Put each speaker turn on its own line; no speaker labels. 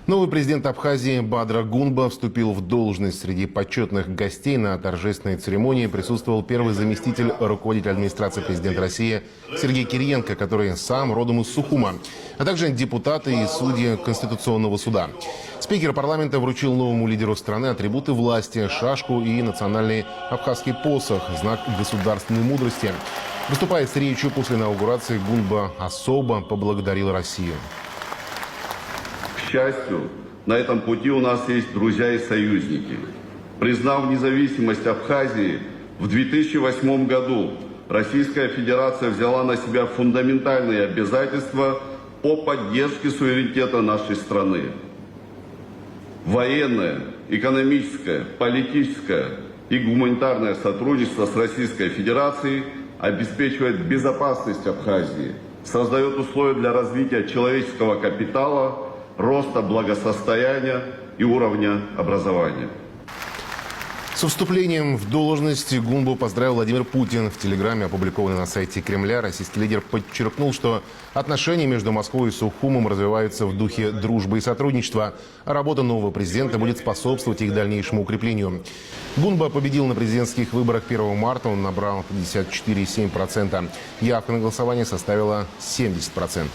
Новый президент Абхазии Бадра Гунба вступил в должность. Среди почетных гостей на торжественной церемонии присутствовал первый заместитель руководителя администрации президента России Сергей Кириенко, который сам родом из Сухума, а также депутаты и судьи Конституционного суда. Спикер парламента вручил новому лидеру страны атрибуты власти – шашку и национальный абхазский посох – знак государственной мудрости. Выступая с речью после инаугурации, Гунба особо поблагодарил Россию.
К счастью, на этом пути у нас есть друзья и союзники. Признав независимость Абхазии, в 2008 году Российская Федерация взяла на себя фундаментальные обязательства по поддержке суверенитета нашей страны. Военное, экономическое, политическое и гуманитарное сотрудничество с Российской Федерацией обеспечивает безопасность Абхазии, создает условия для развития человеческого капитала, роста благосостояния и уровня образования.
Со вступлением в должность Гунбу поздравил Владимир Путин. В телеграмме, опубликованной на сайте Кремля, российский лидер подчеркнул, что отношения между Москвой и Сухумом развиваются в духе дружбы и сотрудничества, а работа нового президента будет способствовать их дальнейшему укреплению. Гунба победил на президентских выборах 1 марта, он набрал 54,7%. Явка на голосование составила 70%.